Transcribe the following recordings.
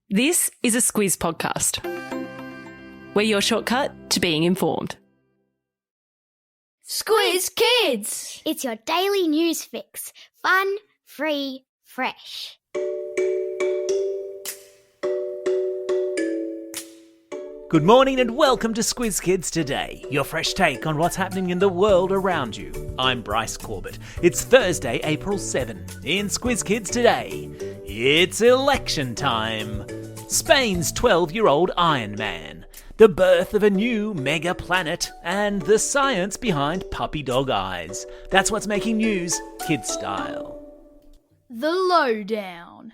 This is a Squiz podcast. We're your shortcut to being informed. Squiz Kids! It's your daily news fix. Fun, free, fresh. Good morning and welcome to Squiz Kids Today, your fresh take on what's happening in the world around you. I'm Bryce Corbett. It's Thursday, April 7. In Squiz Kids Today, it's election time. Spain's 12-year-old Iron Man, the birth of a new mega planet, and the science behind puppy dog eyes. That's what's making news, kid style. The lowdown.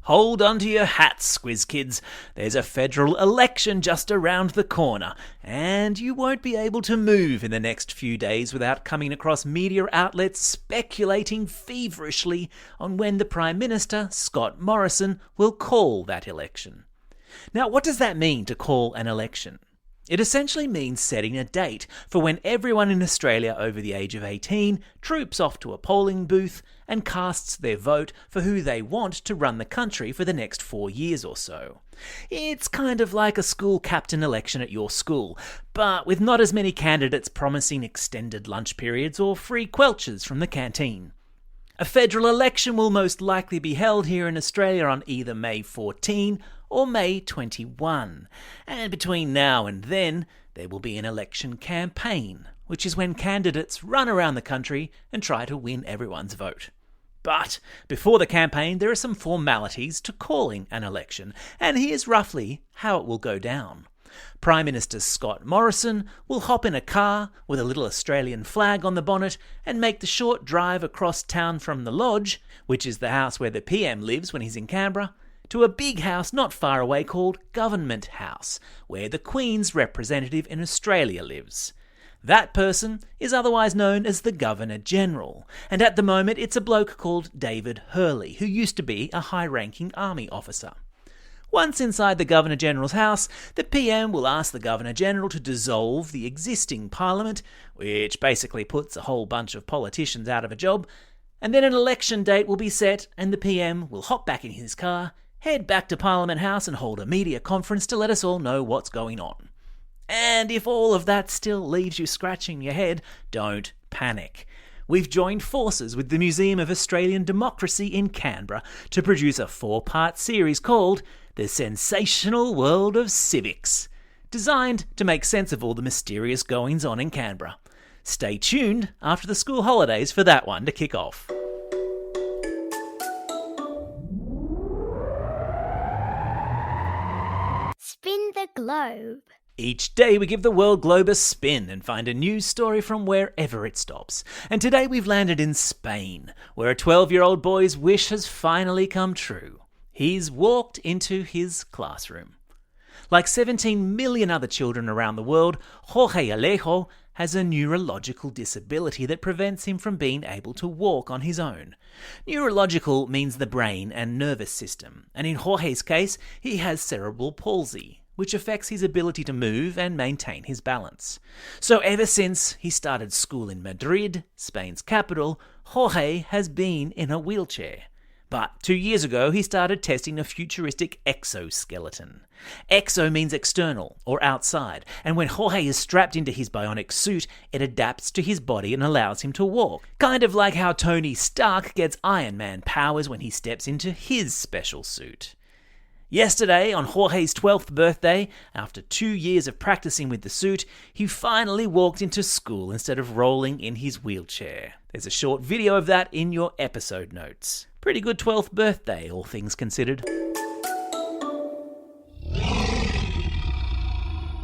Hold on to your hats, Squiz Kids. There's a federal election just around the corner, and you won't be able to move in the next few days without coming across media outlets speculating feverishly on when the Prime Minister, Scott Morrison, will call that election. Now, what does that mean, to call an election? It essentially means setting a date for when everyone in Australia over the age of 18 troops off to a polling booth and casts their vote for who they want to run the country for the next 4 years or so. It's kind of like a school captain election at your school, but with not as many candidates promising extended lunch periods or free quelches from the canteen. A federal election will most likely be held here in Australia on either May 14 or May 21. And between now and then, there will be an election campaign, which is when candidates run around the country and try to win everyone's vote. But before the campaign, there are some formalities to calling an election, and here's roughly how it will go down. Prime Minister Scott Morrison will hop in a car with a little Australian flag on the bonnet and make the short drive across town from the Lodge, which is the house where the PM lives when he's in Canberra, to a big house not far away called Government House, where the Queen's representative in Australia lives. That person is otherwise known as the Governor-General, and at the moment it's a bloke called David Hurley, who used to be a high-ranking army officer. Once inside the Governor-General's house, the PM will ask the Governor-General to dissolve the existing Parliament, which basically puts a whole bunch of politicians out of a job, and then an election date will be set and the PM will hop back in his car, head back to Parliament House and hold a media conference to let us all know what's going on. And if all of that still leaves you scratching your head, don't panic. We've joined forces with the Museum of Australian Democracy in Canberra to produce a 4-part series called The Sensational World of Civics, designed to make sense of all the mysterious goings-on in Canberra. Stay tuned after the school holidays for that one to kick off. Spin the globe. Each day we give the world globe a spin and find a news story from wherever it stops. And today we've landed in Spain, where a 12-year-old boy's wish has finally come true. He's walked into his classroom. Like 17 million other children around the world, Jorge Alejo has a neurological disability that prevents him from being able to walk on his own. Neurological means the brain and nervous system, and in Jorge's case, he has cerebral palsy, which affects his ability to move and maintain his balance. So ever since he started school in Madrid, Spain's capital, Jorge has been in a wheelchair. But 2 years ago, he started testing a futuristic exoskeleton. Exo means external or outside, and when Jorge is strapped into his bionic suit, it adapts to his body and allows him to walk. Kind of like how Tony Stark gets Iron Man powers when he steps into his special suit. Yesterday, on Jorge's 12th birthday, after 2 years of practicing with the suit, he finally walked into school instead of rolling in his wheelchair. There's a short video of that in your episode notes. Pretty good 12th birthday, all things considered.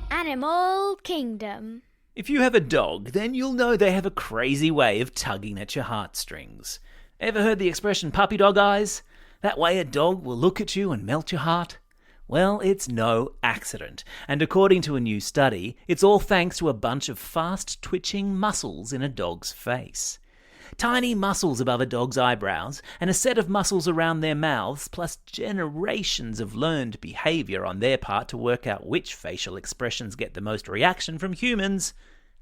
Animal Kingdom. If you have a dog, then you'll know they have a crazy way of tugging at your heartstrings. Ever heard the expression puppy dog eyes? That way a dog will look at you and melt your heart? Well, it's no accident, and according to a new study, it's all thanks to a bunch of fast-twitching muscles in a dog's face. Tiny muscles above a dog's eyebrows, and a set of muscles around their mouths, plus generations of learned behaviour on their part to work out which facial expressions get the most reaction from humans,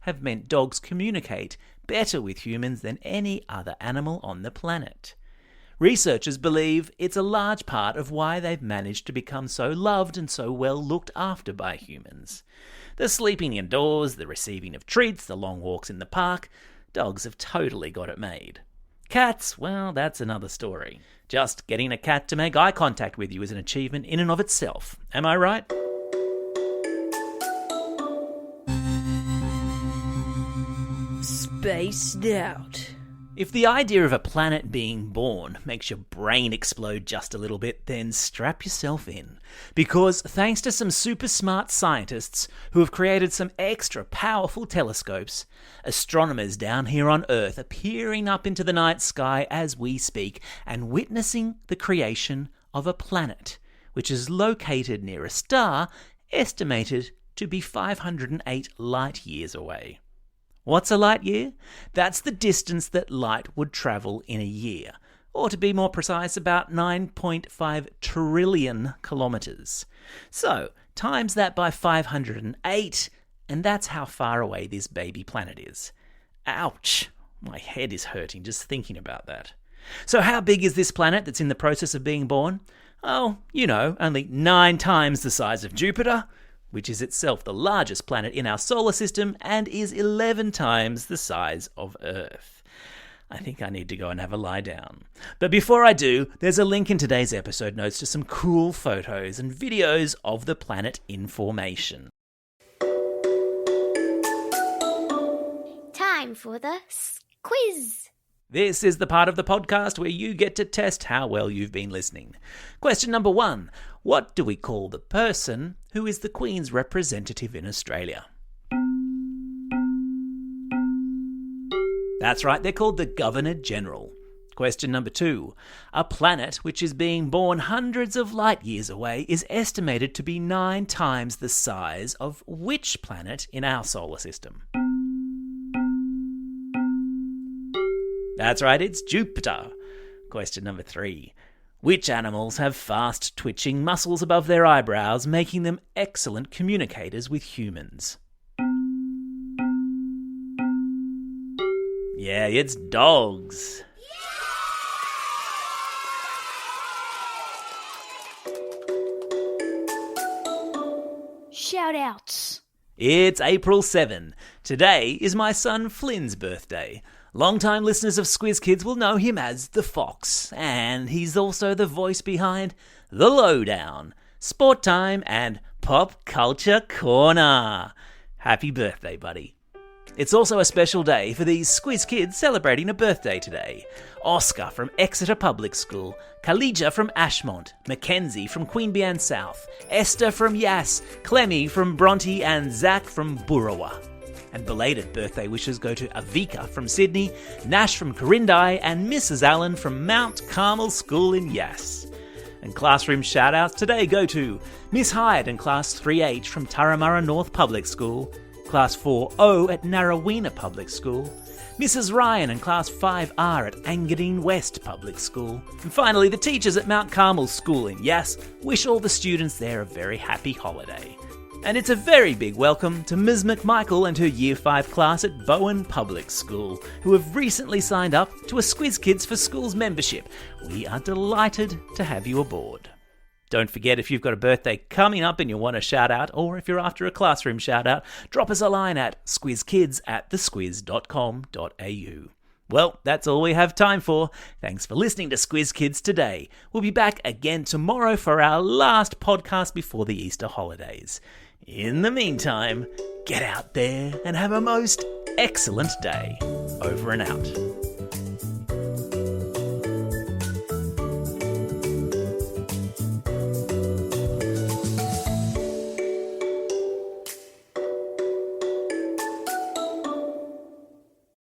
have meant dogs communicate better with humans than any other animal on the planet. Researchers believe it's a large part of why they've managed to become so loved and so well looked after by humans. The sleeping indoors, the receiving of treats, the long walks in the park, dogs have totally got it made. Cats, well, that's another story. Just getting a cat to make eye contact with you is an achievement in and of itself. Am I right? Spaced out. If the idea of a planet being born makes your brain explode just a little bit, then strap yourself in. Because thanks to some super smart scientists who have created some extra powerful telescopes, astronomers down here on Earth are peering up into the night sky as we speak and witnessing the creation of a planet, which is located near a star estimated to be 508 light years away. What's a light year? That's the distance that light would travel in a year, or to be more precise, about 9.5 trillion kilometres. So, times that by 508, and that's how far away this baby planet is. Ouch! My head is hurting just thinking about that. So how big is this planet that's in the process of being born? Oh, only 9 times the size of Jupiter, which is itself the largest planet in our solar system and is 11 times the size of Earth. I think I need to go and have a lie down. But before I do, there's a link in today's episode notes to some cool photos and videos of the planet in formation. Time for the Squiz. This is the part of the podcast where you get to test how well you've been listening. Question number 1. What do we call the person who is the Queen's representative in Australia? That's right, they're called the Governor-General. Question number 2. A planet which is being born hundreds of light years away is estimated to be 9 times the size of which planet in our solar system? That's right, it's Jupiter. Question number 3. Which animals have fast twitching muscles above their eyebrows, making them excellent communicators with humans? Yeah, it's dogs. Shout outs. It's April 7. Today is my son Flynn's birthday. Long-time listeners of Squiz Kids will know him as the Fox, and he's also the voice behind The Lowdown, Sport Time, and Pop Culture Corner. Happy birthday, buddy. It's also a special day for these Squiz Kids celebrating a birthday today. Oscar from Exeter Public School, Kalija from Ashmont, Mackenzie from Queanbeyan South, Esther from Yass, Clemmy from Bronte, and Zach from Burrawa. And belated birthday wishes go to Avika from Sydney, Nash from Corindai, and Mrs. Allen from Mount Carmel School in Yass. And classroom shout-outs today go to Miss Hyde and Class 3H from Turramurra North Public School, Class 4O at Narrawena Public School, Mrs. Ryan and Class 5R at Angadine West Public School, and finally the teachers at Mount Carmel School in Yass wish all the students there a very happy holiday. And it's a very big welcome to Ms. McMichael and her Year 5 class at Bowen Public School, who have recently signed up to a Squiz Kids for Schools membership. We are delighted to have you aboard. Don't forget, if you've got a birthday coming up and you want a shout out, or if you're after a classroom shout out, drop us a line at squizkids@thesquiz.com.au. Well, that's all we have time for. Thanks for listening to Squiz Kids today. We'll be back again tomorrow for our last podcast before the Easter holidays. In the meantime, get out there and have a most excellent day. Over and out.